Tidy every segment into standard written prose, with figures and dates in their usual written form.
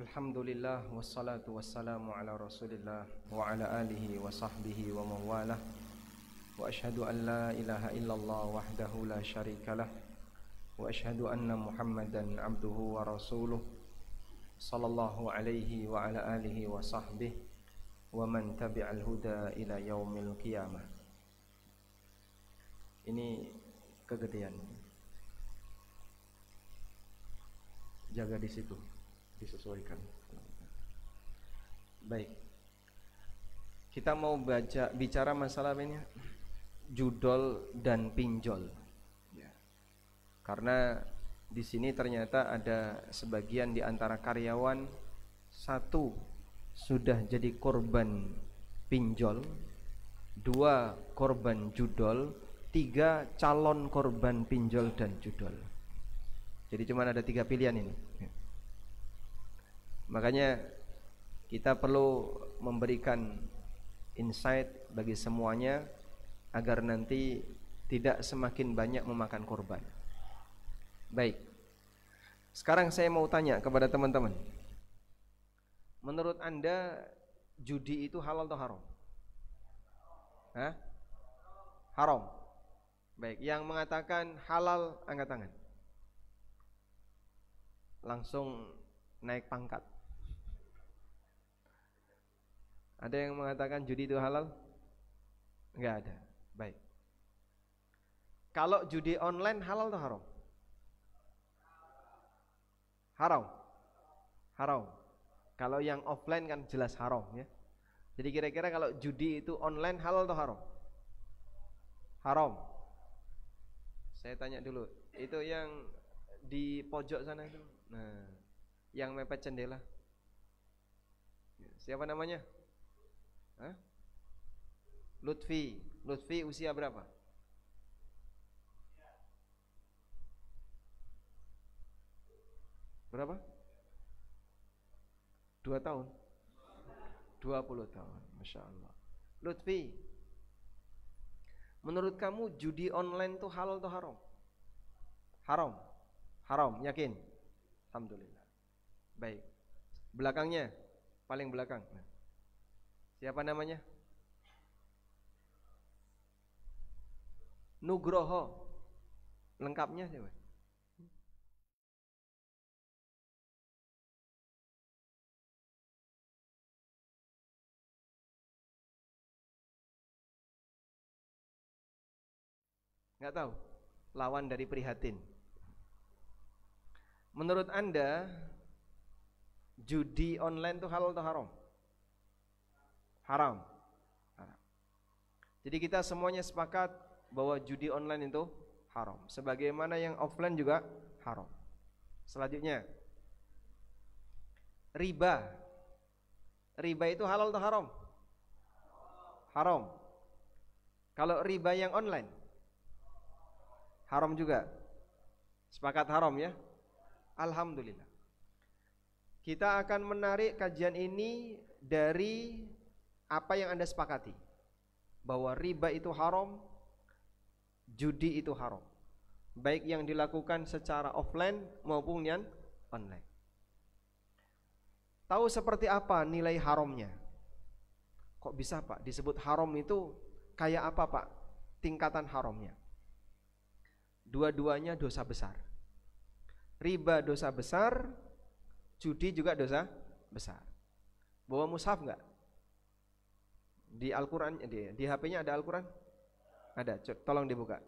Alhamdulillah wassalatu wassalamu ala Rasulillah wa ala alihi wa sahbihi wa mawalah. Wa ashhadu an la ilaha illallah wahdahu la syarikalah wa ashhadu anna Muhammadan abduhu wa rasuluh sallallahu alaihi wa ala alihi wa sahbihi wa man tabi'al huda ila yaumil qiyamah. Ini kegedean. Jaga di situ, disesuaikan. Baik. Kita mau bicara masalah ini judol dan pinjol. Ya. Karena di sini ternyata ada sebagian di antara karyawan, satu sudah jadi korban pinjol, dua korban judol, tiga calon korban pinjol dan judol. Jadi cuma ada 3 pilihan ini. Makanya kita perlu memberikan insight bagi semuanya agar nanti tidak semakin banyak memakan korban. Baik. Sekarang saya mau tanya kepada teman-teman. Menurut Anda judi itu halal atau haram? Hah? Haram. Baik, yang mengatakan halal angkat tangan. Langsung naik pangkat. Ada yang mengatakan judi itu halal? Enggak ada. Baik. Kalau judi online halal atau haram? Haram. Haram. Kalau yang offline kan jelas haram ya. Jadi kira-kira kalau judi itu online halal atau haram? Haram. Saya tanya dulu, itu yang di pojok sana itu. Nah, yang mepet jendela. Siapa namanya? Hah? Lutfi. Lutfi usia berapa? Berapa? 2 tahun. 20 tahun. Masya Allah. Lutfi, menurut kamu judi online itu halal atau haram? Haram. Haram, yakin? Alhamdulillah. Baik. Belakangnya, paling belakang. Siapa namanya? Nugroho. Lengkapnya siapa? Enggak tahu. Lawan dari prihatin. Menurut Anda judi online itu halal atau haram? Haram. Haram. Jadi kita semuanya sepakat bahwa judi online itu haram. Sebagaimana yang offline juga haram. Selanjutnya, riba. Riba itu halal atau haram? Haram. Kalau riba yang online, haram juga. Sepakat haram ya? Alhamdulillah. Kita akan menarik kajian ini dari apa yang Anda sepakati, bahwa riba itu haram, judi itu haram, baik yang dilakukan secara offline maupun yang online. Tahu seperti apa nilai haramnya? Kok bisa Pak disebut haram itu? Kayak apa Pak tingkatan haramnya? Dua-duanya dosa besar. Riba dosa besar, judi juga dosa besar. Bawa mushaf enggak? Di Al-Quran, di HP-nya ada Al-Quran? Ada, tolong dibuka.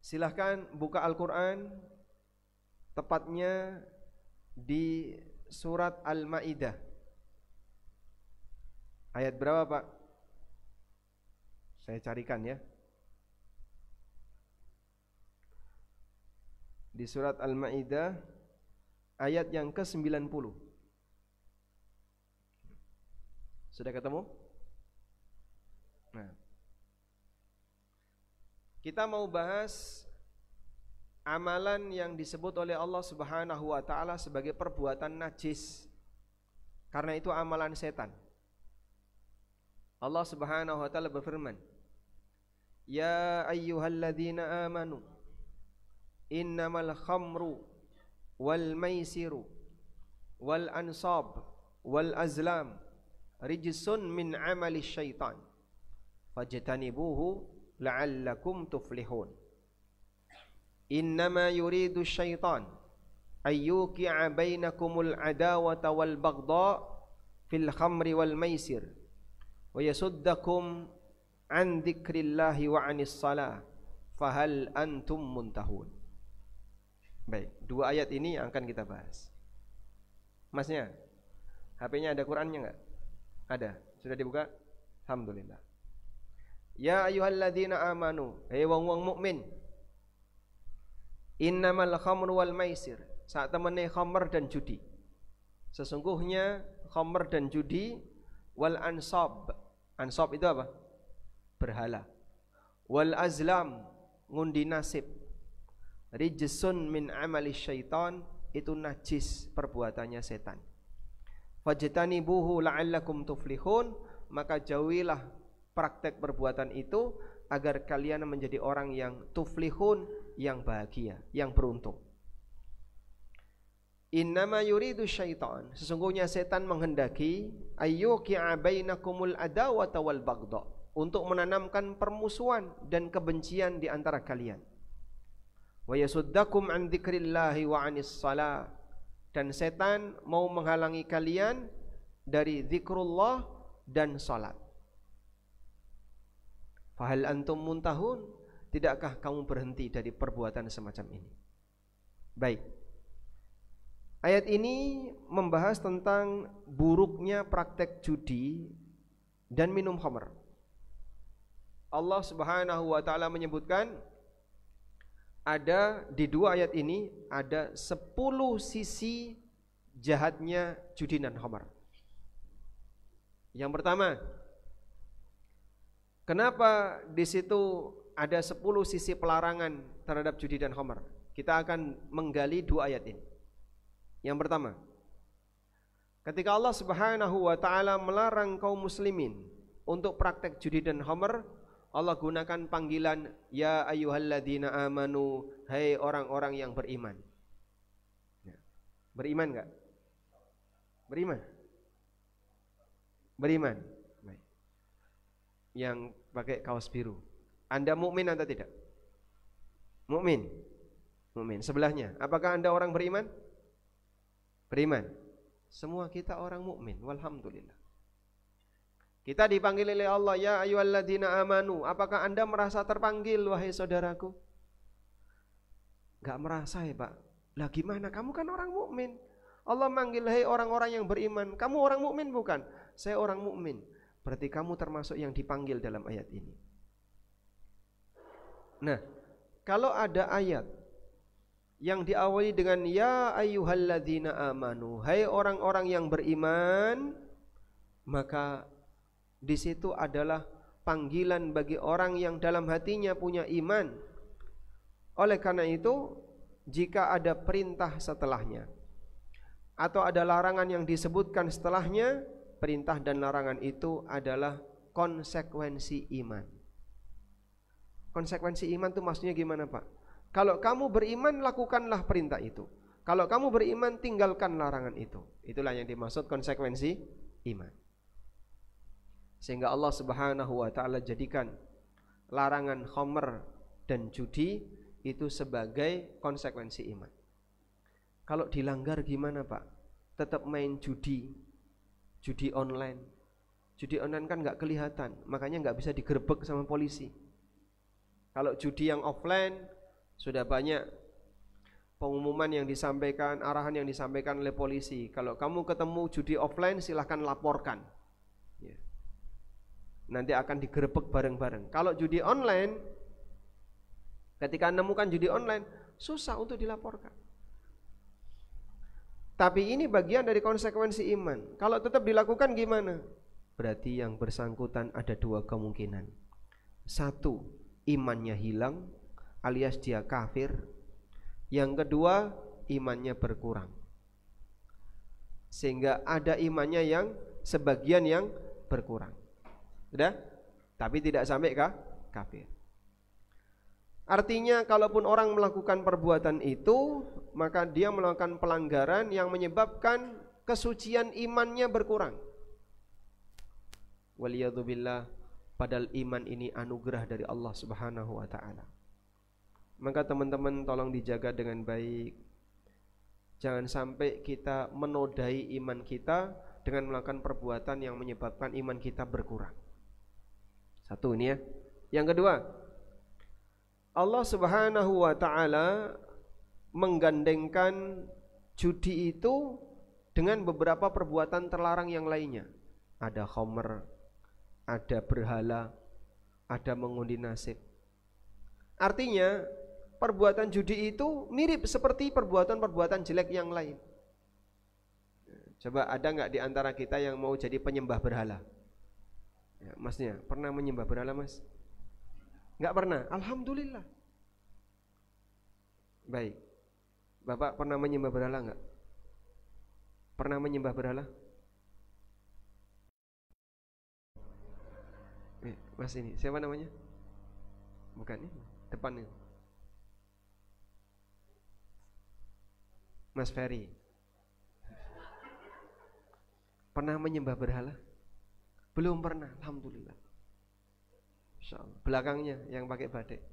Silahkan buka Al-Quran, tepatnya di surat Al-Ma'idah. Ayat berapa Pak? Saya carikan ya. Di surat Al-Ma'idah ayat yang ke-90. Sudah ketemu? Nah, kita mau bahas amalan yang disebut oleh Allah Subhanahu wa taala sebagai perbuatan najis. Karena itu amalan setan. Allah Subhanahu wa taala berfirman, "Ya ayyuhalladzina amanu innamal khamru wal maisiru wal ansab wal azlam rijsun min amali syaitan fajtanibuhu la'allakum tuflihun. Innama yuridu syaitan ayyuki'a bainakumul adawata wal baghdha fil khamri wal maisir wa yasuddakum an dzikrillahi wa anis salah fahal antum muntahun. Baik, dua ayat ini yang akan kita bahas. Masnya, HP-nya ada Qur'annya enggak? Ada. Sudah dibuka? Alhamdulillah. Ya ayyuhalladzina amanu, hei wong-wong mukmin. Innamal khamru wal maisir, saat temene khamr dan judi. Sesungguhnya khamr dan judi, wal ansab. Ansab itu apa? Berhala. Wal azlam, ngundi nasib. Rijsun min amali syaitan, itu najis perbuatannya setan. Fajtanibuhu la'allakum tuflihun, maka jauhilah praktek perbuatan itu agar kalian menjadi orang yang tuflihun, yang bahagia, yang beruntung. Innama yuridu syaitan, sesungguhnya setan menghendaki ayyuki'a bainakumul adawata wal baghdha, untuk menanamkan permusuhan dan kebencian di antara kalian. Wa yasuddakum an dzikrillahi wa anis salah, dan setan mau menghalangi kalian dari zikrullah dan salat. Fahal antum muntahun, tidakkah kamu berhenti dari perbuatan semacam ini? Baik. Ayat ini membahas tentang buruknya praktek judi dan minum khamr. Allah Subhanahu wa taala menyebutkan ada di dua ayat ini ada 10 sisi jahatnya judi dan khamr. Yang pertama, kenapa di situ ada 10 sisi pelarangan terhadap judi dan khamr? Kita akan menggali dua ayat ini. Yang pertama, ketika Allah Subhanahu wa taala melarang kaum muslimin untuk praktek judi dan khamr, Allah gunakan panggilan ya ayyuhalladzina amanu, hai orang-orang yang beriman. Beriman enggak? Beriman. Beriman. Baik. Yang pakai kaos biru. Anda mukmin atau tidak? Mukmin. Mukmin. Sebelahnya, apakah Anda orang beriman? Beriman. Semua kita orang mukmin, walhamdulillah. Kita dipanggil oleh Allah, ya ayyuhalladzina amanu. Apakah Anda merasa terpanggil, wahai saudaraku? Enggak merasa ya, Pak. Lah gimana? Kamu kan orang mukmin. Allah manggil, hai orang-orang yang beriman. Kamu orang mukmin bukan? Saya orang mukmin. Berarti kamu termasuk yang dipanggil dalam ayat ini. Nah, kalau ada ayat yang diawali dengan ya ayyuhalladzina amanu, hai orang-orang yang beriman, maka di situ adalah panggilan bagi orang yang dalam hatinya punya iman. Oleh karena itu, jika ada perintah setelahnya atau ada larangan yang disebutkan setelahnya, perintah dan larangan itu adalah konsekuensi iman. Konsekuensi iman itu maksudnya gimana, Pak? Kalau kamu beriman, lakukanlah perintah itu. Kalau kamu beriman, tinggalkan larangan itu. Itulah yang dimaksud konsekuensi iman. Sehingga Allah Subhanahu wa taala jadikan larangan khamr dan judi itu sebagai konsekuensi iman. Kalau dilanggar gimana, Pak? Tetap main judi. Judi online. Judi online kan enggak kelihatan, makanya enggak bisa digerebek sama polisi. Kalau judi yang offline sudah banyak pengumuman yang disampaikan, arahan yang disampaikan oleh polisi. Kalau kamu ketemu judi offline, silahkan laporkan. Ya. Nanti akan digerebek bareng-bareng. Kalau judi online, ketika menemukan judi online, susah untuk dilaporkan. Tapi ini bagian dari konsekuensi iman. Kalau tetap dilakukan gimana? Berarti yang bersangkutan ada dua kemungkinan. Satu, imannya hilang alias dia kafir. Yang kedua, imannya berkurang. Sehingga ada imannya yang sebagian yang berkurang. Sudah? Tapi tidak sampai kafir. Artinya kalaupun orang melakukan perbuatan itu, maka dia melakukan pelanggaran yang menyebabkan kesucian imannya berkurang. Waliyadzubillah, padahal iman ini anugerah dari Allah Subhanahu wa taala. Maka teman-teman tolong dijaga dengan baik. Jangan sampai kita menodai iman kita dengan melakukan perbuatan yang menyebabkan iman kita berkurang. Satu ini ya. Yang kedua, Allah Subhanahu wa taala menggandengkan judi itu dengan beberapa perbuatan terlarang yang lainnya. Ada khamr, ada berhala, ada mengundi nasib. Artinya perbuatan judi itu mirip seperti perbuatan-perbuatan jelek yang lain. Coba ada nggak di antara kita yang mau jadi penyembah berhala? Ya, masnya pernah menyembah berhala, mas? Nggak pernah. Alhamdulillah. Baik. Bapak pernah menyembah berhala nggak? Pernah menyembah berhala? Mas ini siapa namanya? Bukan ini, depan ini. Mas Ferry. Pernah menyembah berhala? Belum pernah, alhamdulillah. Insyaallah. Belakangnya yang pakai batik.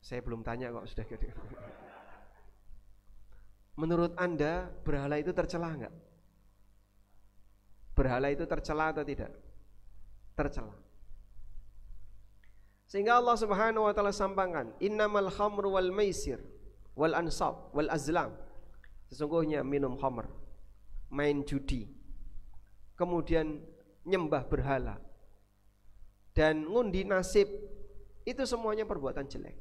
Saya belum tanya kok sudah gitu. Menurut Anda berhala itu tercela enggak? Berhala itu tercela atau tidak? Tercela. Sehingga Allah Subhanahu wa taala sampaikan, "Innamal khamru wal maisir wal ansab wal azlam." Sesungguhnya minum khamr, main judi, kemudian nyembah berhala dan ngundi nasib, itu semuanya perbuatan jelek.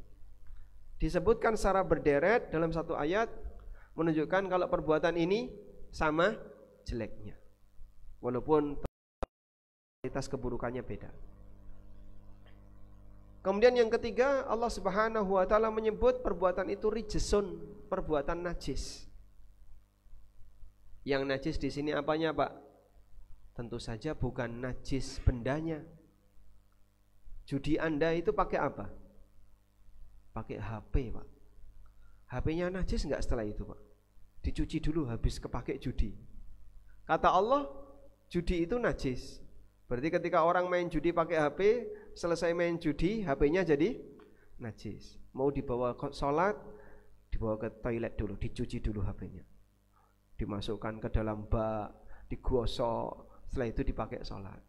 Disebutkan secara berderet dalam satu ayat menunjukkan kalau perbuatan ini sama jeleknya, walaupun kualitas keburukannya beda. Kemudian yang ketiga, Allah Subhanahu wa taala menyebut perbuatan itu rijsun, perbuatan najis. Yang najis di sini apanya, Pak? Tentu saja bukan najis bendanya. Judi Anda itu pakai apa? Pakai HP, Pak. HP-nya najis enggak setelah itu, Pak? Dicuci dulu habis kepake judi. Kata Allah, judi itu najis. Berarti ketika orang main judi pakai HP, selesai main judi, HP-nya jadi najis. Mau dibawa ke sholat, dibawa ke toilet dulu, dicuci dulu HP-nya, dimasukkan ke dalam bak, digosok, setelah itu dipakai sholat.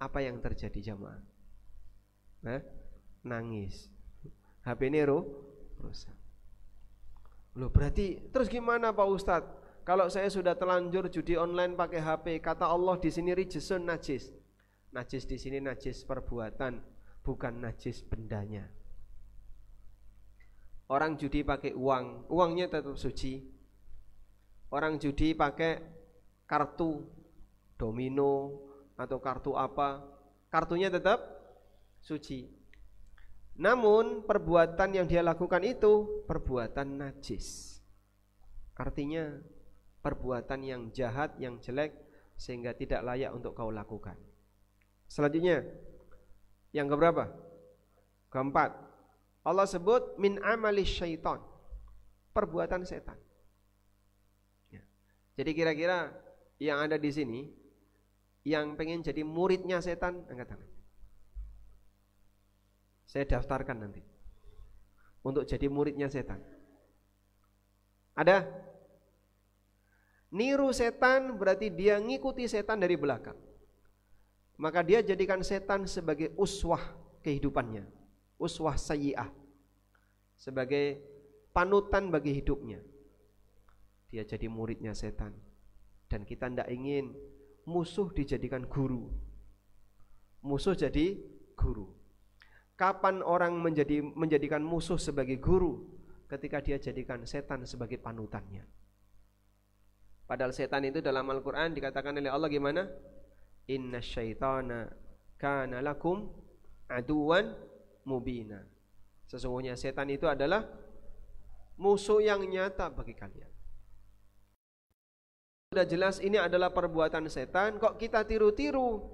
Apa yang terjadi jamaah? Nangis. HP ini rusak. Loh, berarti terus gimana Pak Ustadz? Kalau saya sudah telanjur judi online pakai HP, kata Allah di sini rijsun, najis. Najis di sini najis perbuatan, bukan najis bendanya. Orang judi pakai uang, uangnya tetap suci. Orang judi pakai kartu domino atau kartu apa, kartunya tetap suci. Namun perbuatan yang dia lakukan itu perbuatan najis. Artinya perbuatan yang jahat, yang jelek, sehingga tidak layak untuk kau lakukan. Selanjutnya, yang keberapa? Keempat, Allah sebut min amali syaitan, perbuatan setan. Ya. Jadi kira-kira yang ada di sini, yang pengen jadi muridnya setan, angkat tangan. Saya daftarkan nanti untuk jadi muridnya setan. Ada? Niru setan berarti dia ngikuti setan dari belakang. Maka dia jadikan setan sebagai uswah kehidupannya, uswah sayyi'ah, sebagai panutan bagi hidupnya. Dia jadi muridnya setan. Dan kita tidak ingin musuh dijadikan guru, musuh jadi guru. Kapan orang menjadikan musuh sebagai guru? Ketika dia jadikan setan sebagai panutannya. Padahal setan itu dalam Al-Quran dikatakan oleh Allah gimana? Inna syaitana kana lakum aduwan mubina. Sesungguhnya setan itu adalah musuh yang nyata bagi kalian. Sudah jelas ini adalah perbuatan setan, kok kita tiru-tiru?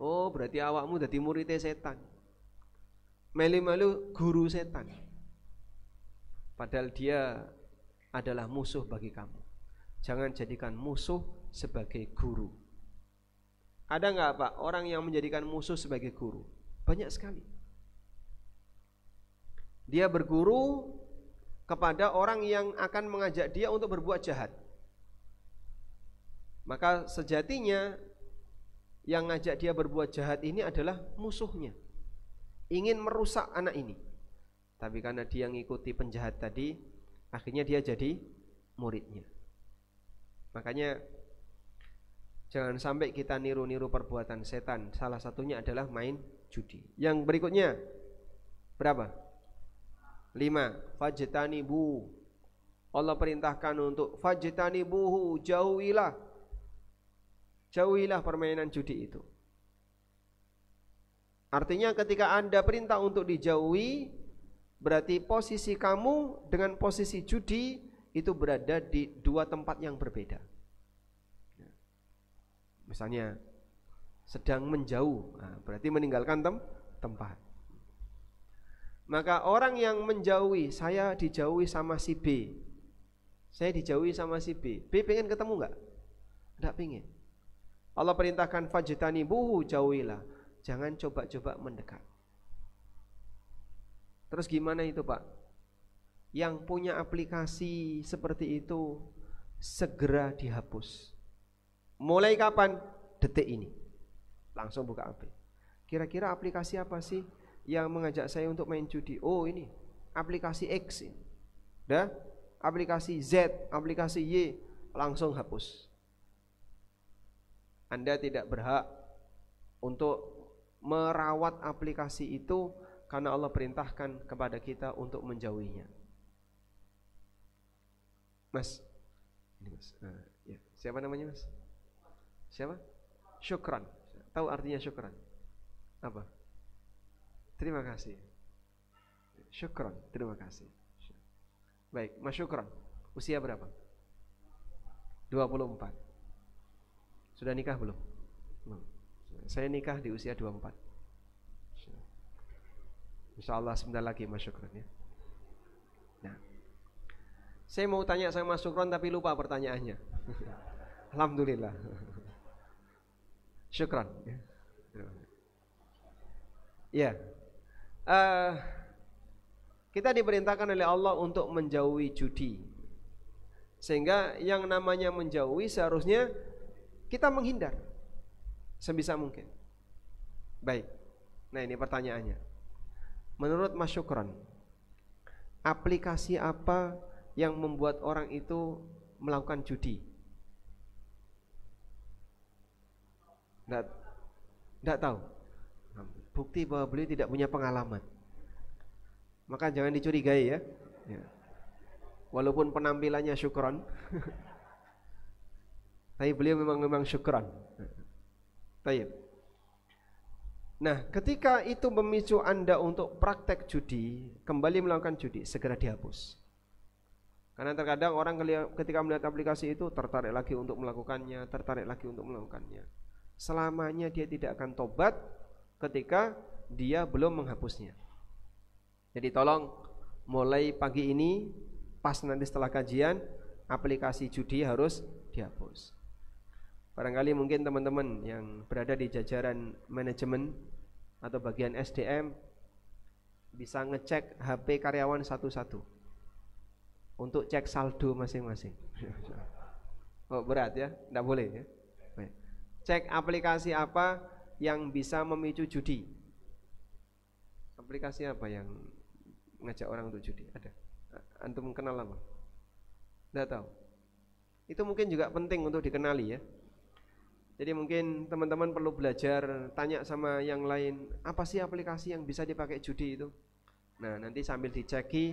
Oh, berarti awakmu jadi muridnya setan, melu-melu guru setan. Padahal dia adalah musuh bagi kamu. Jangan jadikan musuh sebagai guru. Ada nggak Pak orang yang menjadikan musuh sebagai guru? Banyak sekali. Dia berguru kepada orang yang akan mengajak dia untuk berbuat jahat. Maka sejatinya yang ngajak dia berbuat jahat ini adalah musuhnya, ingin merusak anak ini. Tapi karena dia ngikuti penjahat tadi, akhirnya dia jadi muridnya. Makanya jangan sampai kita niru-niru perbuatan setan. Salah satunya adalah main judi. Yang berikutnya berapa? 5. Fajtanibu. Allah perintahkan untuk fajtanibuhu, jauhilah. Jauhilah permainan judi itu. Artinya ketika Anda perintah untuk dijauhi, berarti posisi kamu dengan posisi judi itu berada di dua tempat yang berbeda. Misalnya sedang menjauh, berarti meninggalkan tempat. Maka orang yang menjauhi, saya dijauhi sama si B, saya dijauhi sama si B. B pengen ketemu enggak? Enggak pengen. Allah perintahkan fajtanibuhu, jauhilah. Jangan coba-coba mendekat. Terus gimana itu Pak? Yang punya aplikasi seperti itu segera dihapus. Mulai kapan? Detik ini. Langsung buka HP. Kira-kira aplikasi apa sih yang mengajak saya untuk main judi? Oh ini, aplikasi X ini. Dah, aplikasi Z, aplikasi Y, langsung hapus. Anda tidak berhak untuk merawat aplikasi itu karena Allah perintahkan kepada kita untuk menjauhinya. Mas, ini Mas, ya. Siapa namanya Mas? Siapa? Syukran. Tahu artinya syukran? Apa? Terima kasih. Syukran, terima kasih. Baik, Mas Syukran, usia berapa? 24. Sudah nikah belum? Belum. Saya nikah di usia 24. Insyaallah sebentar lagi Mas Syukran ya. Nah, saya mau tanya sama Mas Syukran tapi lupa pertanyaannya. Alhamdulillah. Syukran ya. Ya. Kita diperintahkan oleh Allah untuk menjauhi judi. Sehingga yang namanya menjauhi seharusnya kita menghindar sebisa mungkin. Baik. Nah, ini pertanyaannya. Menurut Mas Syukran, aplikasi apa yang membuat orang itu melakukan judi? Tidak tahu. Bukti bahwa beliau tidak punya pengalaman. Maka jangan dicurigai ya. Walaupun penampilannya syukran, tapi beliau memang syukran. Tayyib. Nah, ketika itu memicu Anda untuk praktek judi, kembali melakukan judi, segera dihapus. Karena terkadang orang ketika melihat aplikasi itu tertarik lagi untuk melakukannya, tertarik lagi untuk melakukannya. Selamanya dia tidak akan tobat ketika dia belum menghapusnya. Jadi tolong mulai pagi ini, pas nanti setelah kajian, aplikasi judi harus dihapus. Barangkali mungkin teman-teman yang berada di jajaran manajemen atau bagian SDM bisa ngecek HP karyawan satu-satu untuk cek saldo masing-masing. Oh berat ya, tidak boleh ya. Baik. Cek aplikasi apa yang bisa memicu judi. Aplikasi apa yang ngajak orang untuk judi? Ada? Antum kenal apa? Tidak tahu. Itu mungkin juga penting untuk dikenali ya. Jadi mungkin teman-teman perlu belajar, tanya sama yang lain, apa sih aplikasi yang bisa dipakai judi itu? Nah, nanti sambil diceki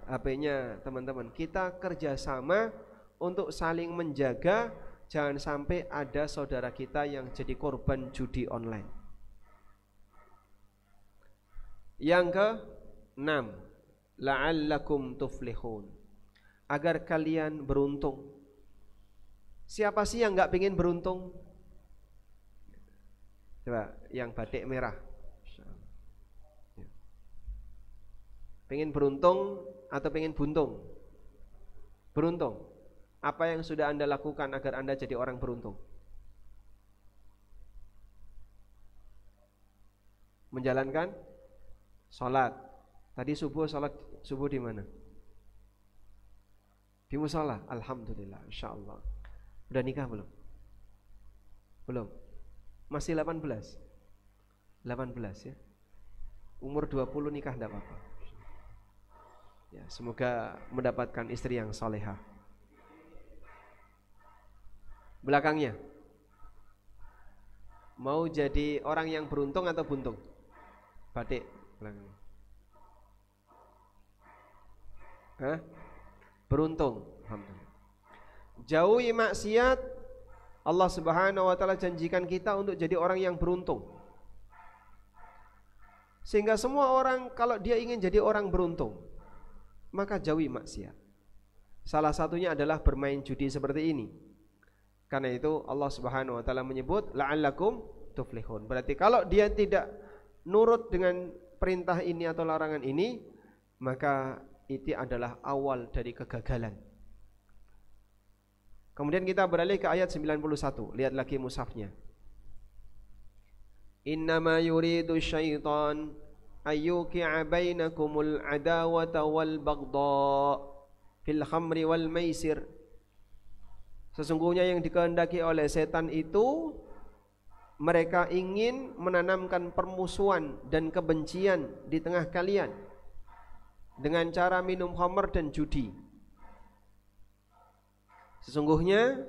HP-nya teman-teman. Kita kerjasama untuk saling menjaga, jangan sampai ada saudara kita yang jadi korban judi online. Yang ke-6, la'allakum tuflihun, agar kalian beruntung. Siapa sih yang nggak pengen beruntung? Coba yang batik merah. Pengen beruntung atau pengen buntung? Beruntung. Apa yang sudah Anda lakukan agar Anda jadi orang beruntung? Menjalankan sholat. Tadi sholat subuh di mana? Di musola. Alhamdulillah, insyaallah. Udah nikah belum? Belum. Masih 18. 18 ya. Umur 20 nikah enggak apa-apa. Ya, semoga mendapatkan istri yang salehah. Belakangnya, mau jadi orang yang beruntung atau buntung? Batik belakangnya. Hah? Beruntung. Alhamdulillah. Jauhi maksiat. Allah Subhanahu wa taala janjikan kita untuk jadi orang yang beruntung. Sehingga semua orang kalau dia ingin jadi orang beruntung, maka jauhi maksiat. Salah satunya adalah bermain judi seperti ini. Karena itu Allah Subhanahu wa taala menyebut la'allakum tuflihun. Berarti kalau dia tidak nurut dengan perintah ini atau larangan ini, maka itu adalah awal dari kegagalan. Kemudian kita beralih ke ayat 91. Lihat lagi mushafnya. Innama yuridu syaitan ayyuki'a bainakumul adawata wal baghdha fil khamri wal maisir. Sesungguhnya yang dikehendaki oleh setan itu, mereka ingin menanamkan permusuhan dan kebencian di tengah kalian dengan cara minum khamr dan judi. Sesungguhnya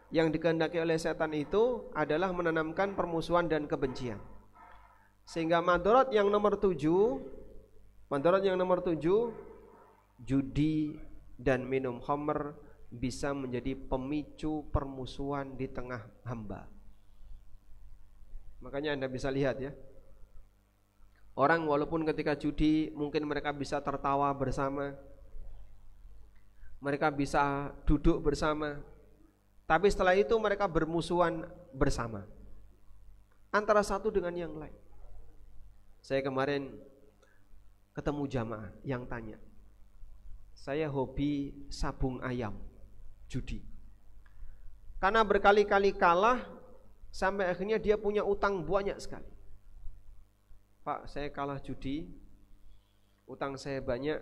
yang dikehendaki oleh setan itu adalah menanamkan permusuhan dan kebencian. Sehingga madarat yang nomor 7, judi dan minum khamr bisa menjadi pemicu permusuhan di tengah hamba. Makanya Anda bisa lihat ya, orang walaupun ketika judi mungkin mereka bisa tertawa bersama, mereka bisa duduk bersama, tapi setelah itu mereka bermusuhan bersama antara satu dengan yang lain. Saya kemarin ketemu jamaah yang tanya, saya hobi sabung ayam judi, karena berkali-kali kalah sampai akhirnya dia punya utang banyak sekali. Pak, saya kalah judi, utang saya banyak,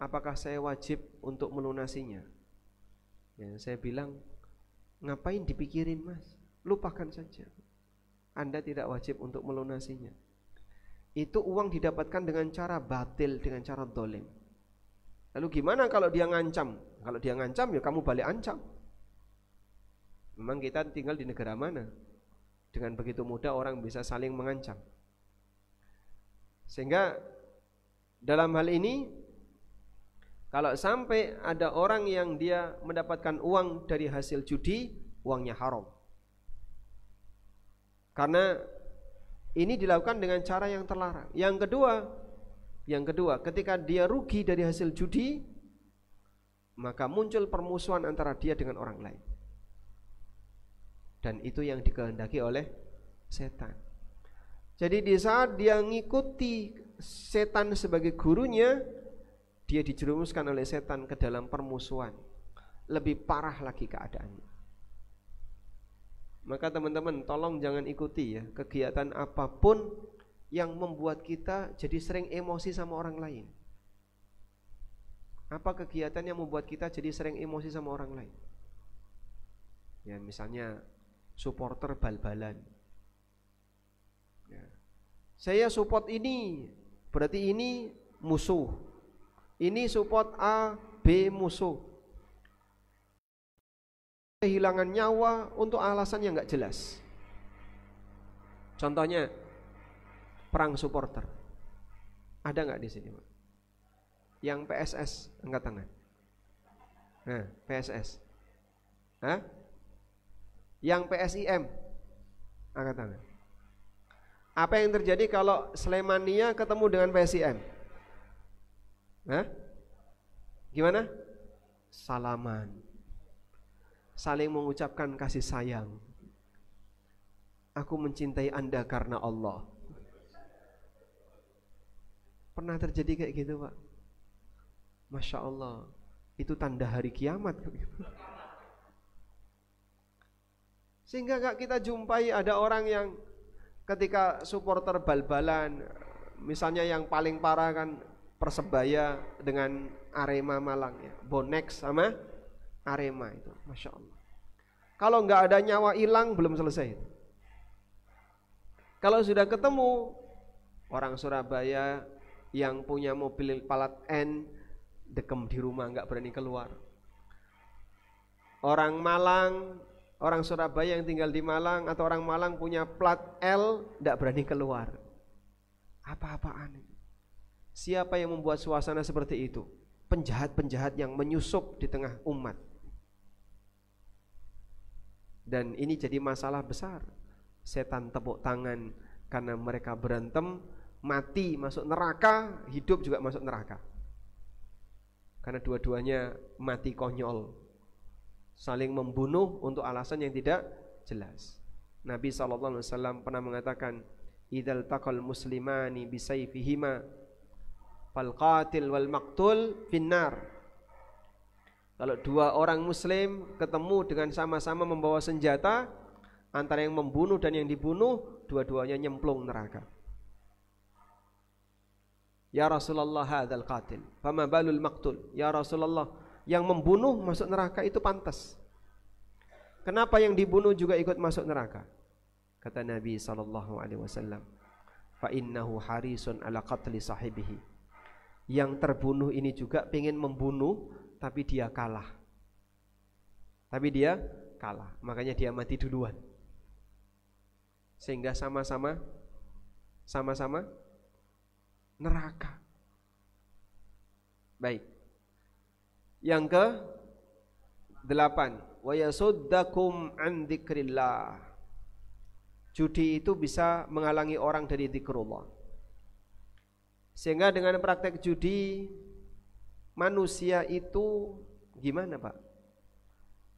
apakah saya wajib untuk melunasinya? Ya, saya bilang, ngapain dipikirin mas, lupakan saja, Anda tidak wajib untuk melunasinya. Itu uang didapatkan dengan cara batil, dengan cara dolim. Lalu gimana kalau dia ngancam? Kalau dia ngancam ya kamu balik ancam. Memang kita tinggal di negara mana dengan begitu mudah orang bisa saling mengancam. Sehingga dalam hal ini, kalau sampai ada orang yang dia mendapatkan uang dari hasil judi, uangnya haram. Karena ini dilakukan dengan cara yang terlarang. Yang kedua, ketika dia rugi dari hasil judi, maka muncul permusuhan antara dia dengan orang lain. Dan itu yang dikehendaki oleh setan. Jadi di saat dia ngikuti setan sebagai gurunya, dia dijerumuskan oleh setan ke dalam permusuhan. Lebih parah lagi keadaannya. Maka teman-teman tolong jangan ikuti ya kegiatan apapun yang membuat kita jadi sering emosi sama orang lain. Apa kegiatan yang membuat kita jadi sering emosi sama orang lain? Ya misalnya supporter bal-balan. Ya. Saya support ini, berarti ini musuh. Ini support A, B musuh. Kehilangan nyawa untuk alasan yang gak jelas. Contohnya perang supporter. Ada gak di sini, Pak? Yang PSS angkat tangan. Nah, PSS. Hah? Yang PSIM angkat tangan. Apa yang terjadi kalau Slemania ketemu dengan PSIM? Hah? Gimana? Salaman, saling mengucapkan kasih sayang. Aku mencintai Anda karena Allah. Pernah terjadi kayak gitu, Pak? Masya Allah. itu tanda hari kiamat. Sehingga gak kita jumpai ada orang yang ketika supporter bal-balan, misalnya yang paling parah kan Persebaya dengan Arema Malang ya, Bonek sama Arema itu, Masya Allah. Kalau nggak ada nyawa hilang belum selesai. Kalau sudah ketemu orang Surabaya yang punya mobil plat N, dekem di rumah nggak berani keluar. Orang Malang, orang Surabaya yang tinggal di Malang atau orang Malang punya plat L, nggak berani keluar. Apa-apaan itu? Siapa yang membuat suasana seperti itu? Penjahat-penjahat yang menyusup di tengah umat. Dan ini jadi masalah besar. Setan tepuk tangan karena mereka berantem, mati masuk neraka, hidup juga masuk neraka. Karena dua-duanya mati konyol, saling membunuh untuk alasan yang tidak jelas. Nabi SAW pernah mengatakan, idzal taqal muslimani bisayfihima fal qatil wal maqtul finnar. Kalau dua orang muslim ketemu dengan sama-sama membawa senjata, antara yang membunuh dan yang dibunuh, dua-duanya nyemplung neraka. Ya Rasulullah hadzal qatil, fama balul maqtul. Ya Rasulullah, yang membunuh masuk neraka itu pantas. Kenapa yang dibunuh juga ikut masuk neraka? Kata Nabi SAW, fa innahu harisun ala qatli sahibihi. Yang terbunuh ini juga pengen membunuh, tapi dia kalah. Makanya dia mati duluan. Sehingga sama-sama neraka. Baik. Yang ke-8, wa yasuddakum an dzikrillah. Judi itu bisa menghalangi orang dari zikrullah. Sehingga dengan praktek judi, manusia itu gimana Pak?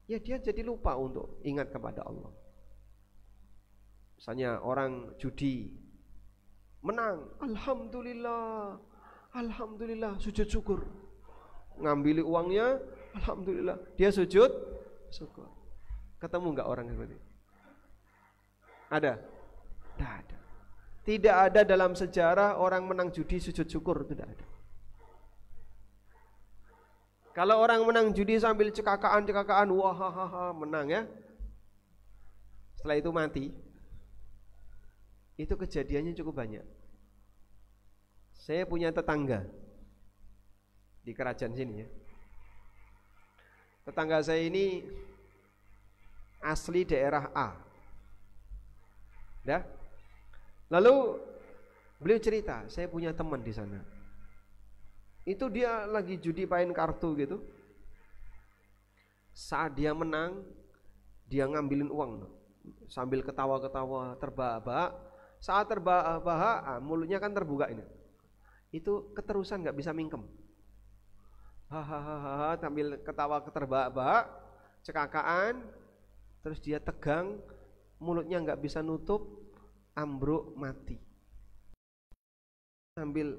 Ya dia jadi lupa untuk ingat kepada Allah. Misalnya orang judi menang, Alhamdulillah, Alhamdulillah, sujud syukur. Ngambil uangnya, Alhamdulillah, dia sujud syukur. Ketemu gak orang seperti itu? Ada? Tidak ada. Tidak ada dalam sejarah orang menang judi sujud syukur, tidak ada. Kalau orang menang judi sambil cekakaan, wah menang ya. Setelah itu mati. Itu kejadiannya cukup banyak. Saya punya tetangga di kerajaan sini ya. Tetangga saya ini asli daerah A. Dah? Lalu beliau cerita, saya punya teman di sana. Itu dia lagi judi main kartu gitu. Saat dia menang, dia ngambilin uang sambil ketawa-ketawa, terbahak-bahak. Saat terbahak-bahak, mulutnya kan terbuka ini. Itu keterusan nggak bisa mingkem. Hahaha, sambil ketawa terbahak-bahak, cekakaan, terus dia tegang, mulutnya nggak bisa nutup. Ambruk mati. Sambil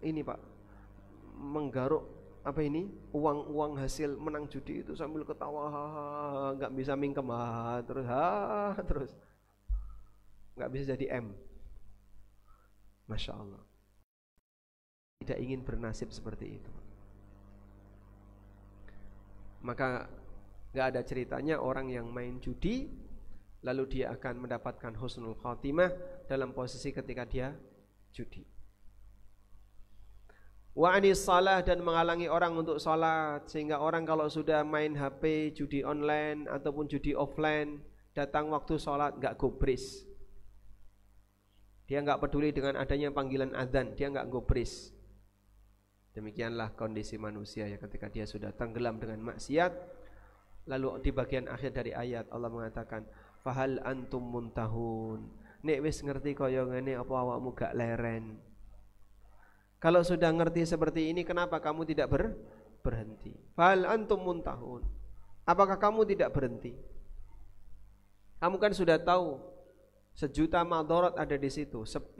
ini Pak, menggaruk apa ini uang hasil menang judi itu sambil ketawa, nggak bisa mingkem, terus nggak bisa jadi M. Masya Allah. Tidak ingin bernasib seperti itu. Maka nggak ada ceritanya orang yang main judi lalu dia akan mendapatkan husnul khatimah dalam posisi ketika dia judi. Wa anis salah, dan menghalangi orang untuk salat, sehingga orang kalau sudah main HP, judi online ataupun judi offline, datang waktu salat enggak gubris. Dia enggak peduli dengan adanya panggilan azan, dia enggak gubris. Demikianlah kondisi manusia ya ketika dia sudah tenggelam dengan maksiat. Lalu di bagian akhir dari ayat Allah mengatakan, fahal antum muntahun. Nek wis ngerti kaya ngene apa awakmu gak leren? Kalau sudah ngerti seperti ini, kenapa kamu tidak berhenti? Fahal antum muntahun. Apakah kamu tidak berhenti? Kamu kan sudah tahu 1 juta madarat ada di situ, 10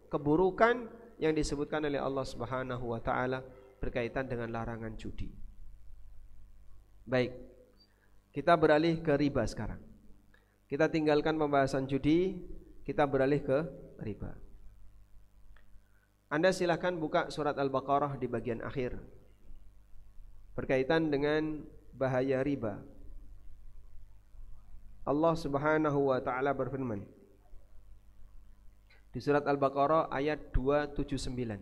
keburukan yang disebutkan oleh Allah Subhanahu wa taala berkaitan dengan larangan judi. Baik, kita beralih ke riba sekarang. Kita tinggalkan pembahasan judi, kita beralih ke riba. Anda silahkan buka surat Al-Baqarah di bagian akhir berkaitan dengan bahaya riba. Allah Subhanahu wa taala berfirman di surat Al-Baqarah ayat 279.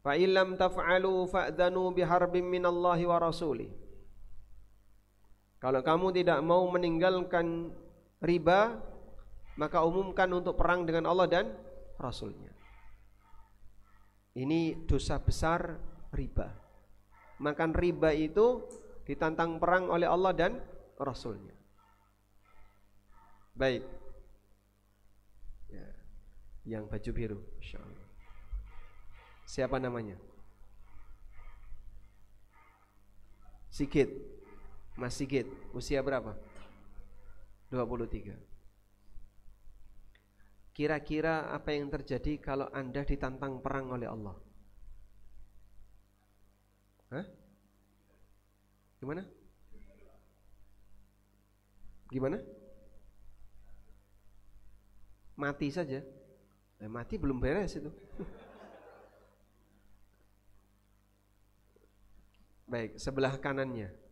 Fa illam taf'alu fa'dhanu biharbin minallahi wa rasulih. Kalau kamu tidak mau meninggalkan riba, maka umumkan untuk perang dengan Allah dan Rasulnya. Ini dosa besar riba. Makan riba itu ditantang perang oleh Allah dan Rasulnya. Baik ya, yang baju biru, insyaallah. Siapa namanya? Sigit. Mas Sigit, usia berapa? 23. Kira-kira apa yang terjadi kalau Anda ditantang perang oleh Allah? Hah? Gimana? Gimana? Mati saja. Mati belum beres itu. Baik, sebelah kanannya.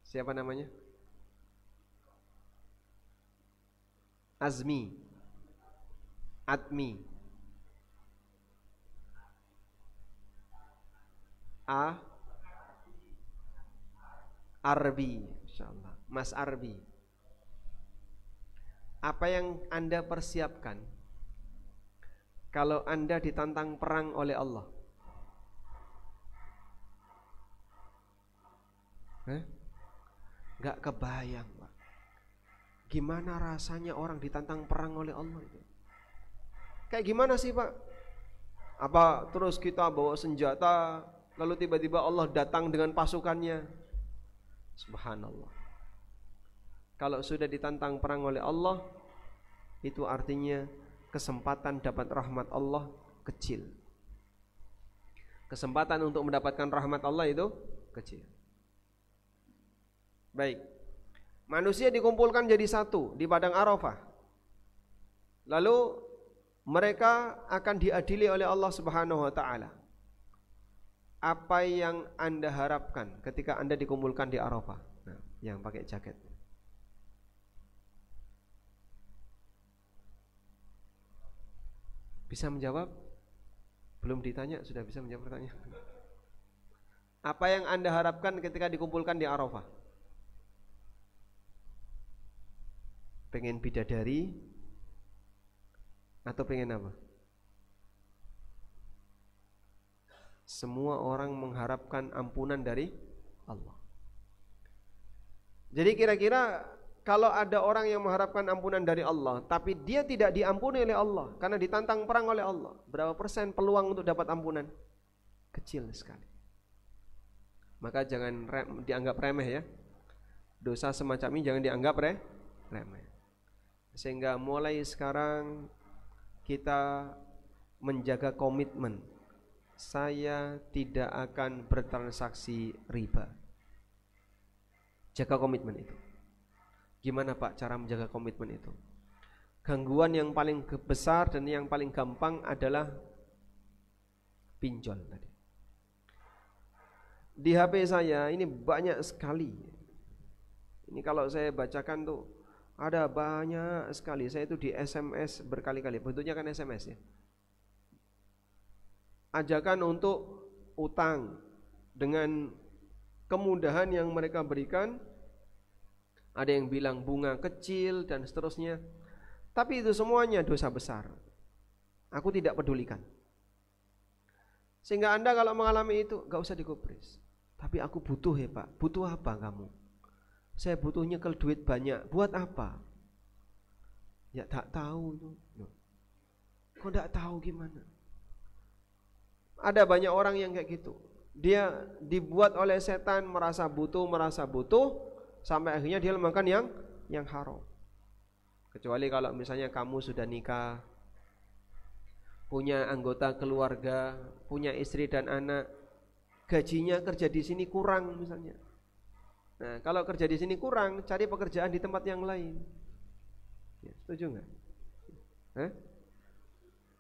Siapa namanya? Azmi, Atmi, Arbi, insyaallah. Mas Arbi, apa yang Anda persiapkan kalau Anda ditantang perang oleh Allah? Gak kebayang, Pak. Gimana rasanya orang ditantang perang oleh Allah itu? Kayak gimana sih, Pak? Apa terus kita bawa senjata, lalu tiba-tiba Allah datang dengan pasukannya? Subhanallah. Kalau sudah ditantang perang oleh Allah, itu artinya kesempatan dapat rahmat Allah kecil. Kesempatan untuk mendapatkan rahmat Allah itu kecil. Baik, manusia dikumpulkan jadi satu di padang Arafah. Lalu mereka akan diadili oleh Allah Subhanahu wa taala. Apa yang Anda harapkan ketika Anda dikumpulkan di Arafah? Nah, yang pakai jaket. Bisa menjawab? Belum ditanya sudah bisa menjawab pertanyaan. Apa yang Anda harapkan ketika dikumpulkan di Arafah? Pengen bidadari atau pengen apa? Semua orang mengharapkan ampunan dari Allah. Jadi kira-kira kalau ada orang yang mengharapkan ampunan dari Allah, tapi dia tidak diampuni oleh Allah karena ditantang perang oleh Allah, berapa persen peluang untuk dapat ampunan? Kecil sekali. Maka jangan dianggap remeh ya. Dosa semacam ini jangan dianggap remeh. Sehingga mulai sekarang kita menjaga komitmen. Saya tidak akan bertransaksi riba. Jaga komitmen itu. Gimana Pak cara menjaga komitmen itu? Gangguan yang paling besar dan yang paling gampang adalah pinjol tadi. Di HP saya ini banyak sekali. Ini kalau saya bacakan tuh ada banyak sekali. Saya itu di SMS berkali-kali. Bentuknya kan SMS ya. Ajakan untuk utang dengan kemudahan yang mereka berikan. Ada yang bilang bunga kecil dan seterusnya. Tapi itu semuanya dosa besar. Aku tidak pedulikan. Sehingga Anda kalau mengalami itu gak usah digubris. Tapi aku butuh ya Pak. Butuh apa kamu? Saya butuh nyekel duit banyak. Buat apa? Ya tak tahu itu. Kok tak tahu gimana? Ada banyak orang yang kayak gitu. Dia dibuat oleh setan merasa butuh sampai akhirnya dia makan yang haram. Kecuali kalau misalnya kamu sudah nikah, punya anggota keluarga, punya istri dan anak, gajinya kerja di sini kurang misalnya. Nah, kalau kerja di sini kurang, cari pekerjaan di tempat yang lain. Ya, setuju nggak?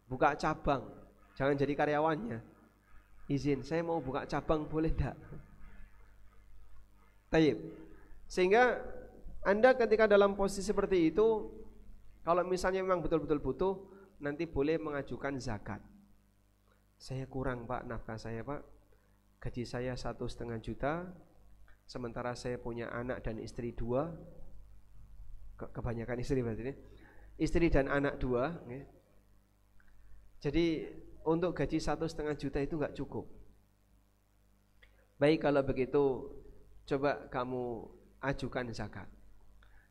Buka cabang, jangan jadi karyawannya. Izin, saya mau buka cabang, boleh enggak? Taib. Sehingga Anda ketika dalam posisi seperti itu, kalau misalnya memang betul-betul butuh, nanti boleh mengajukan zakat. Saya kurang Pak, nafkah saya Pak, gaji saya 1,5 juta, sementara saya punya anak dan istri 2, kebanyakan istri berarti ini, istri dan anak 2 ya. Jadi untuk gaji 1,5 juta itu enggak cukup. Baik, kalau begitu coba kamu ajukan zakat.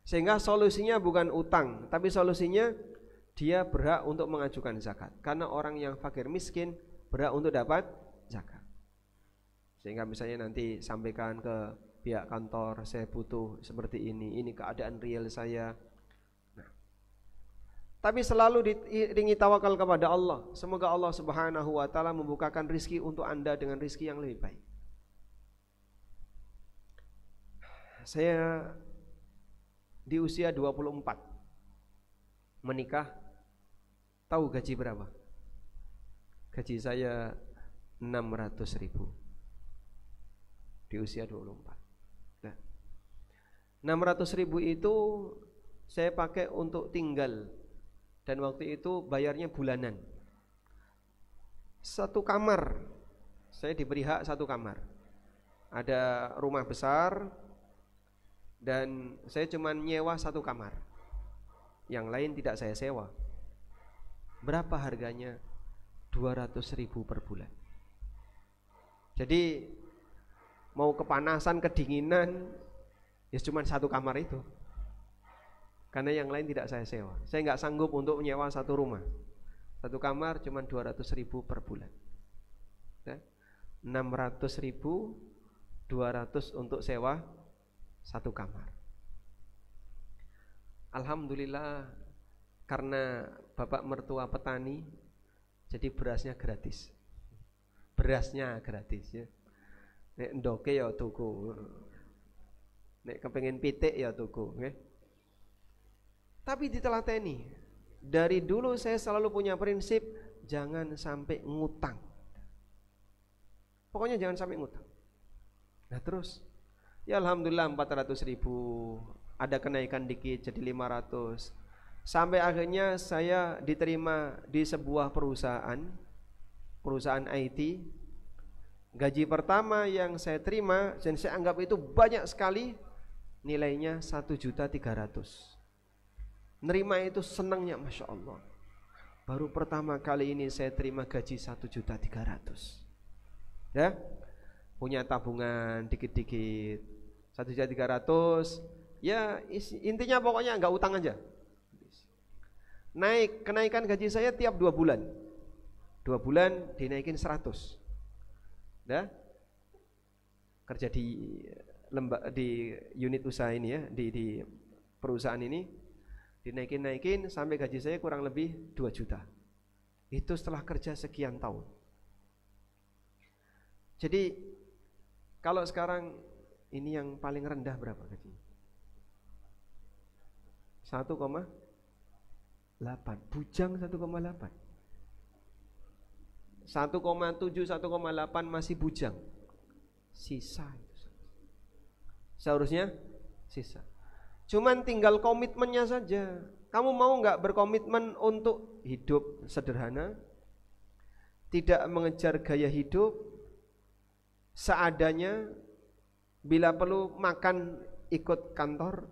Sehingga solusinya bukan utang, tapi solusinya dia berhak untuk mengajukan zakat. Karena orang yang fakir miskin berhak untuk dapat zakat. Sehingga misalnya nanti sampaikan ke pihak kantor, saya butuh seperti ini keadaan real saya. Nah, tapi selalu diiringi tawakal kepada Allah. Semoga Allah Subhanahu wa taala membukakan rizki untuk Anda dengan rizki yang lebih baik. Saya di usia 24 menikah, tahu gaji berapa? Gaji saya 600.000 di usia 24. Nah, 600.000 itu saya pakai untuk tinggal, dan waktu itu bayarnya bulanan. Satu kamar, saya diberi hak satu kamar. Ada rumah besar, dan saya cuma nyewa satu kamar, yang lain tidak saya sewa. Berapa harganya? 200.000 per bulan. Jadi mau kepanasan, kedinginan, ya cuma satu kamar itu, karena yang lain tidak saya sewa. Saya nggak sanggup untuk menyewa satu rumah. Satu kamar cuma 200.000 per bulan. 600.000, 200 untuk sewa satu kamar. Alhamdulillah, karena bapak mertua petani, jadi berasnya gratis. Berasnya gratis ya. Nek ndoke ya tuku, nek kepengen pitik ya tuku ya. Tapi ditelateni. Dari dulu saya selalu punya prinsip, jangan sampai ngutang. Pokoknya jangan sampai ngutang. Nah terus, ya alhamdulillah 400.000, ada kenaikan dikit jadi 500. Sampai akhirnya saya diterima di sebuah perusahaan IT. Gaji pertama yang saya terima dan saya anggap itu banyak sekali, nilainya 1.300.000. Nerima itu senangnya, Masya Allah. Baru pertama kali ini saya terima gaji 1.300.000. Ya, punya tabungan dikit-dikit 1.300.000. Ya intinya pokoknya nggak utang aja. Kenaikan gaji saya tiap 2 bulan. 2 bulan dinaikin 100. Dah kerja di unit usaha ini ya, di perusahaan ini dinaikin sampai gaji saya kurang lebih 2 juta. Itu setelah kerja sekian tahun. Jadi kalau sekarang ini yang paling rendah berapa gajinya? 1,8. Bujang 1,8. 1,7, 1,8 masih bujang. Sisa itu. Seharusnya sisa. Cuman tinggal komitmennya saja. Kamu mau nggak berkomitmen untuk hidup sederhana, tidak mengejar gaya hidup, seadanya, bila perlu makan ikut kantor.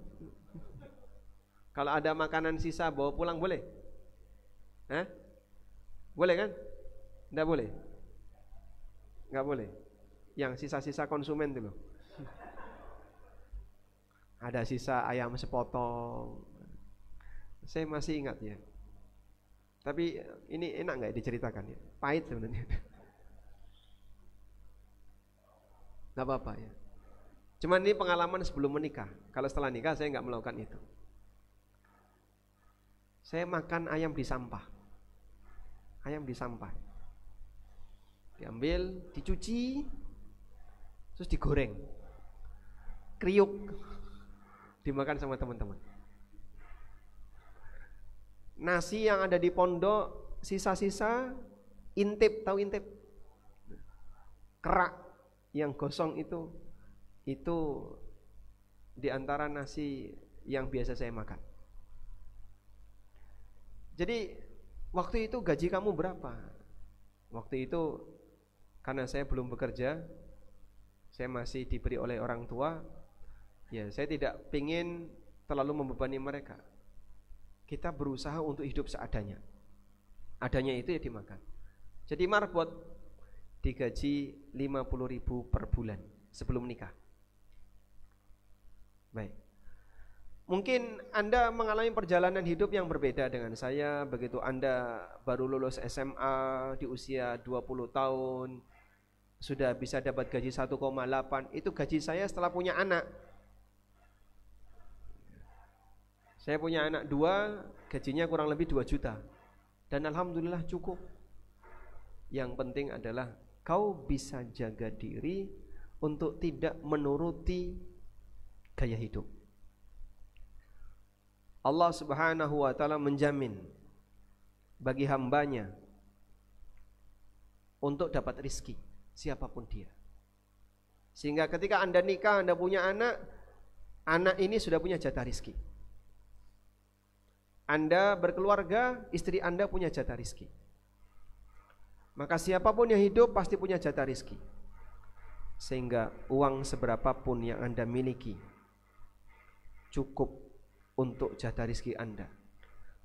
Kalau ada makanan sisa bawa pulang boleh? Boleh kan? Nggak boleh? Nggak boleh. Yang sisa-sisa konsumen itu loh. Ada sisa ayam sepotong. Saya masih ingat ya. Tapi ini enak nggak diceritakan ya? Pahit sebenarnya. Nggak apa-apa ya. Cuman ini pengalaman sebelum menikah. Kalau setelah nikah saya nggak melakukan itu. Saya makan ayam di sampah. ayam di sampah. Diambil, dicuci, terus digoreng, kriuk, dimakan sama teman-teman. Nasi yang ada di pondok, sisa-sisa intip, tahu intip? Kerak yang gosong itu di antara nasi yang biasa saya makan. Jadi waktu itu gaji kamu berapa? Waktu itu karena saya belum bekerja, saya masih diberi oleh orang tua, ya saya tidak ingin terlalu membebani mereka. Kita berusaha untuk hidup seadanya. Adanya itu ya dimakan. Jadi marbot digaji 50.000 per bulan sebelum nikah. Baik. Mungkin Anda mengalami perjalanan hidup yang berbeda dengan saya. Begitu Anda baru lulus SMA di usia 20 tahun, sudah bisa dapat gaji 1,8. Itu gaji saya setelah punya anak. Saya punya anak 2, gajinya kurang lebih 2 juta. Dan alhamdulillah cukup. Yang penting adalah kau bisa jaga diri untuk tidak menuruti gaya hidup. Allah Subhanahu wa ta'ala menjamin bagi hambanya untuk dapat rizki siapapun dia. Sehingga ketika Anda nikah, Anda punya anak, anak ini sudah punya jatah rizki. Anda berkeluarga, istri Anda punya jatah rizki. Maka siapapun yang hidup pasti punya jatah rizki. Sehingga uang seberapapun yang Anda miliki cukup untuk jatah rizki Anda.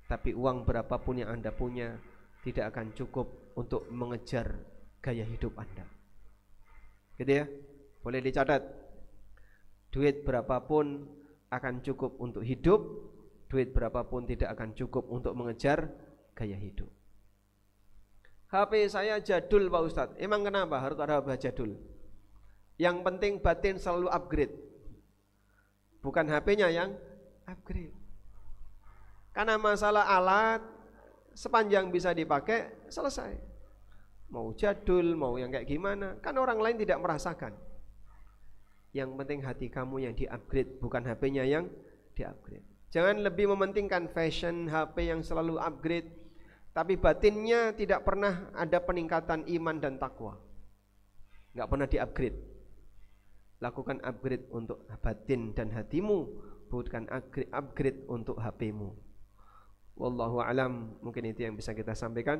Tapi uang berapapun yang Anda punya tidak akan cukup untuk mengejar gaya hidup Anda. Gitu ya, boleh dicatat. Duit berapapun akan cukup untuk hidup, duit berapapun tidak akan cukup untuk mengejar gaya hidup. HP saya jadul Pak Ustadz. Emang kenapa harus ada HP jadul? Yang penting batin selalu upgrade, bukan HP-nya yang upgrade. Karena masalah alat, sepanjang bisa dipakai selesai. Mau jadul, mau yang kayak gimana, kan orang lain tidak merasakan. Yang penting hati kamu yang di-upgrade, bukan HP-nya yang di-upgrade. Jangan lebih mementingkan fashion HP yang selalu upgrade, tapi batinnya tidak pernah ada peningkatan iman dan takwa. Enggak pernah di-upgrade. Lakukan upgrade untuk batin dan hatimu, bukan upgrade untuk HP-mu. Wallahu alam. Mungkin itu yang bisa kita sampaikan.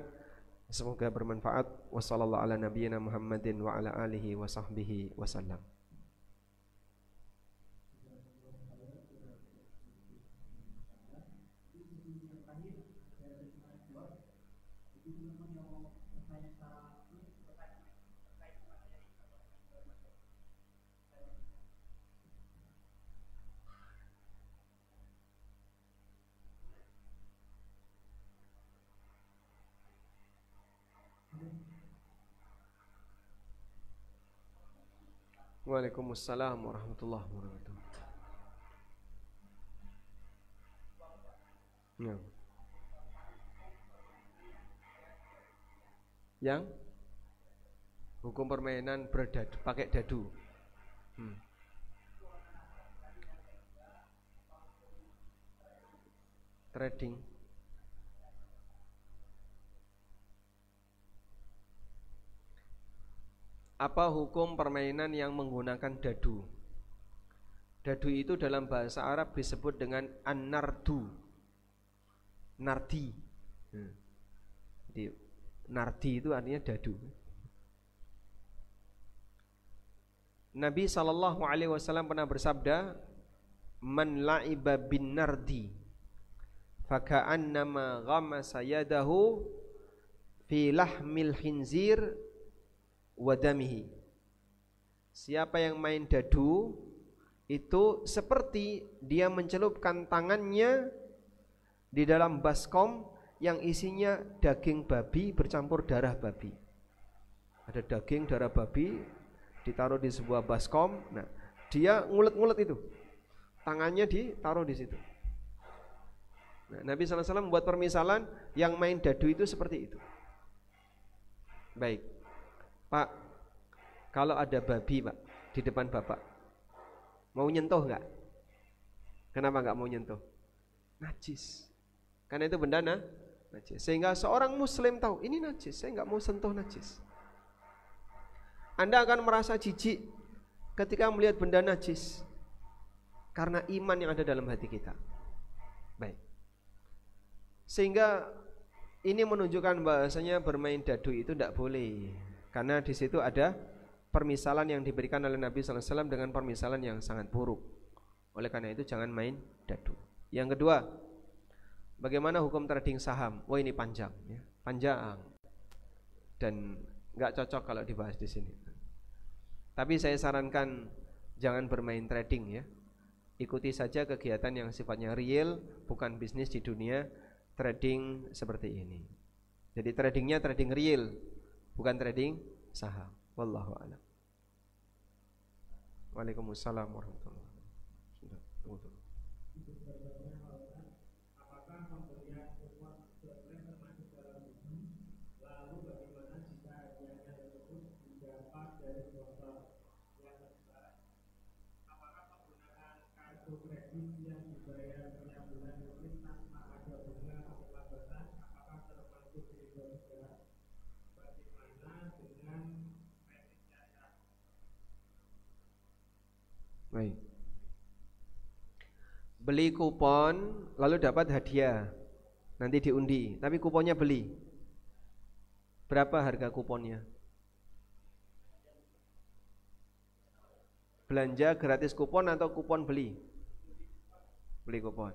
Semoga bermanfaat. Wassallallahu ala nabiyyina Muhammadin wa ala alihi wa sahbihi wasallam. Waalaikumsalam warahmatullahi wabarakatuh. Yang hukum permainan pakai dadu. Trading. Apa hukum permainan yang menggunakan dadu? Dadu itu dalam bahasa Arab disebut dengan an-nardu. Nardi. Jadi nardi itu artinya dadu. Nabi SAW pernah bersabda, "Man la'iba bin nardi faka'annama ghamasa yadahu fi lahmil khinzir wadamihi." Siapa yang main dadu itu seperti dia mencelupkan tangannya di dalam baskom yang isinya daging babi bercampur darah babi. Ada daging darah babi ditaruh di sebuah baskom. Nah, dia ngulet-ngulet itu, tangannya ditaruh di situ. Nah, Nabi SAW membuat permisalan yang main dadu itu seperti itu. Baik. Pak, kalau ada babi Pak di depan Bapak, mau nyentuh nggak? Kenapa nggak mau nyentuh? Najis. Karena itu benda najis. Sehingga seorang muslim tahu, ini najis, saya nggak mau sentuh najis. Anda akan merasa jijik ketika melihat benda najis karena iman yang ada dalam hati kita. Baik. Sehingga ini menunjukkan bahasanya bermain dadu itu tidak boleh, karena di situ ada permisalan yang diberikan oleh Nabi sallallahu alaihi wasallam dengan permisalan yang sangat buruk. Oleh karena itu jangan main dadu. Yang kedua, bagaimana hukum trading saham? Wah, ini panjang ya. Panjang. Dan enggak cocok kalau dibahas di sini. Tapi saya sarankan jangan bermain trading ya. Ikuti saja kegiatan yang sifatnya real, bukan bisnis di dunia trading seperti ini. Jadi tradingnya trading real, bukan trading saham. Wallahu a'lam. Waalaikumsalam warahmatullahi wabarakatuh. Baik. Beli kupon lalu dapat hadiah, nanti diundi, tapi kuponnya beli. Berapa harga kuponnya? Belanja gratis kupon atau kupon beli? Beli kupon.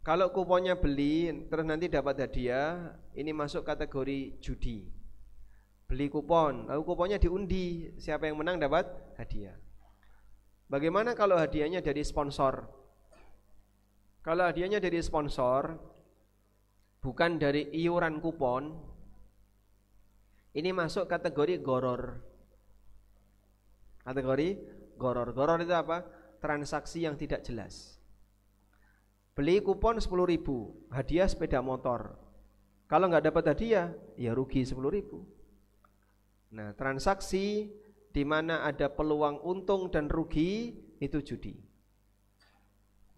Kalau kuponnya beli terus nanti dapat hadiah, ini masuk kategori judi. Beli kupon, lalu kuponnya diundi, siapa yang menang dapat hadiah. Bagaimana kalau hadiahnya dari sponsor? Kalau hadiahnya dari sponsor, bukan dari iuran kupon, ini masuk kategori goror. Kategori goror. Goror itu apa? Transaksi yang tidak jelas. Beli kupon 10.000, hadiah sepeda motor. Kalau nggak dapat hadiah, ya rugi 10.000. Nah, transaksi di mana ada peluang untung dan rugi itu judi.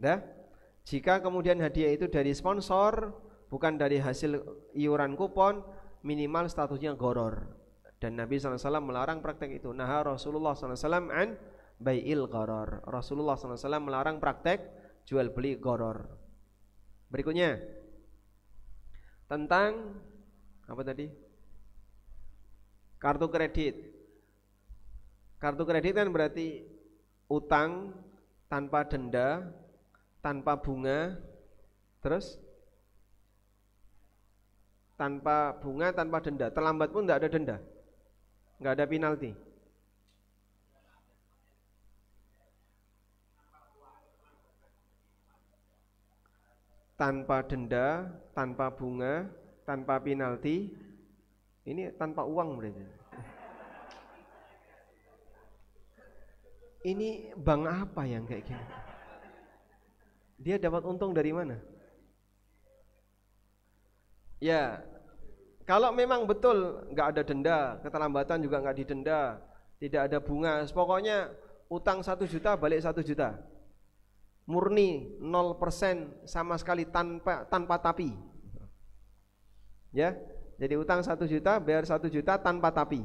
Nah, jika kemudian hadiah itu dari sponsor, bukan dari hasil iuran kupon, minimal statusnya goror. Dan Nabi SAW melarang praktek itu. Nah, Rasulullah SAW an bai'il goror. Rasulullah SAW melarang praktek jual beli goror. Berikutnya tentang apa tadi? Kartu kredit. Kartu kredit kan berarti utang tanpa denda, tanpa bunga, terus tanpa bunga, tanpa denda. Terlambat pun tidak ada denda, nggak ada penalti. Tanpa denda, tanpa bunga, tanpa penalti. Ini tanpa uang berarti. Ini bank apa yang kayak gini? Dia dapat untung dari mana? Ya, kalau memang betul nggak ada denda, keterlambatan juga nggak didenda, tidak ada bunga, pokoknya utang 1 juta balik 1 juta, murni 0% sama sekali tanpa tapi. Ya, jadi utang 1 juta bayar 1 juta tanpa tapi.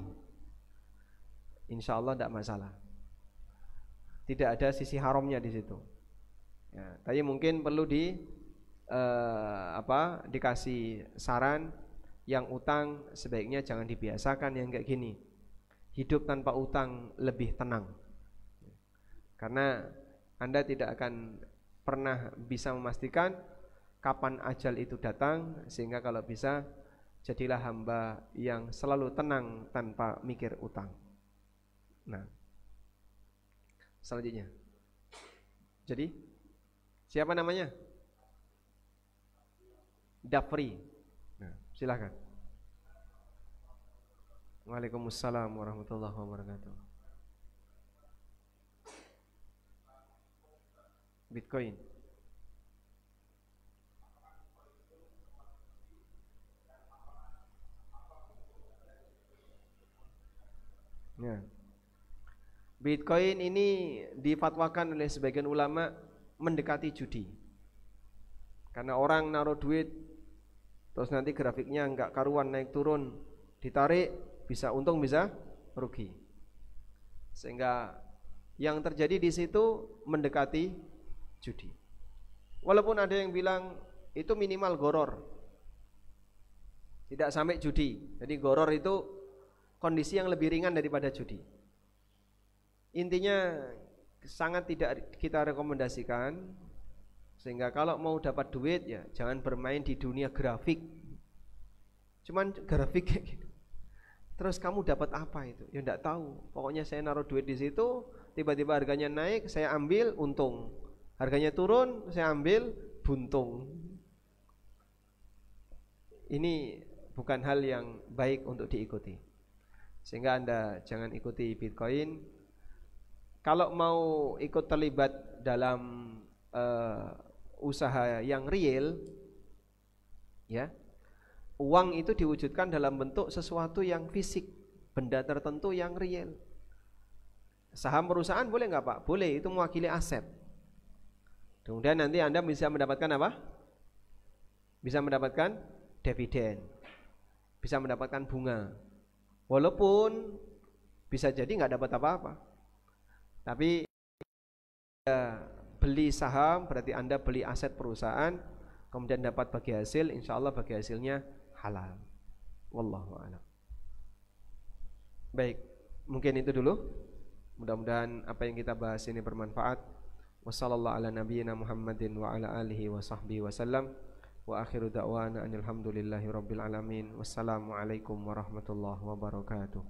Insya Allah tidak masalah. Tidak ada sisi haramnya di situ. Ya, tapi mungkin perlu dikasih saran, yang utang sebaiknya jangan dibiasakan yang kayak gini. Hidup tanpa utang lebih tenang. Karena Anda tidak akan pernah bisa memastikan kapan ajal itu datang, sehingga kalau bisa jadilah hamba yang selalu tenang tanpa mikir utang. Nah, selanjutnya. Jadi siapa namanya? Dafri. Nah, silakan. Waalaikumsalam warahmatullahi wabarakatuh. Bitcoin. Ya. Bitcoin ini difatwakan oleh sebagian ulama mendekati judi. Karena orang naruh duit terus nanti grafiknya enggak karuan naik turun, ditarik bisa untung bisa rugi. Sehingga yang terjadi di situ mendekati judi. Walaupun ada yang bilang itu minimal goror, tidak sampai judi. Jadi goror itu kondisi yang lebih ringan daripada judi. Intinya sangat tidak kita rekomendasikan. Sehingga kalau mau dapat duit ya jangan bermain di dunia grafik. Cuman grafik kayak gitu. Terus kamu dapat apa itu? Ya enggak tahu. Pokoknya saya naruh duit di situ, tiba-tiba harganya naik, saya ambil untung. Harganya turun, saya ambil buntung. Ini bukan hal yang baik untuk diikuti. Sehingga Anda jangan ikuti Bitcoin. Kalau mau ikut terlibat dalam usaha yang real, ya, uang itu diwujudkan dalam bentuk sesuatu yang fisik, benda tertentu yang real. Saham perusahaan boleh nggak Pak? Boleh, itu mewakili aset. Kemudian nanti Anda bisa mendapatkan apa? Bisa mendapatkan dividen, bisa mendapatkan bunga. Walaupun bisa jadi nggak dapat apa-apa. Tapi beli saham berarti Anda beli aset perusahaan, kemudian dapat bagi hasil, insya Allah bagi hasilnya halal. Wallahu a'lam. Baik, mungkin itu dulu. Mudah-mudahan apa yang kita bahas ini bermanfaat. Wassallallahu ala nabiyyina Muhammadin wa ala alihi wa sahbihi wasallam. Wa akhiru da'wana anil hamdulillahi rabbil alamin. Wassalamualaikum warahmatullahi wabarakatuh.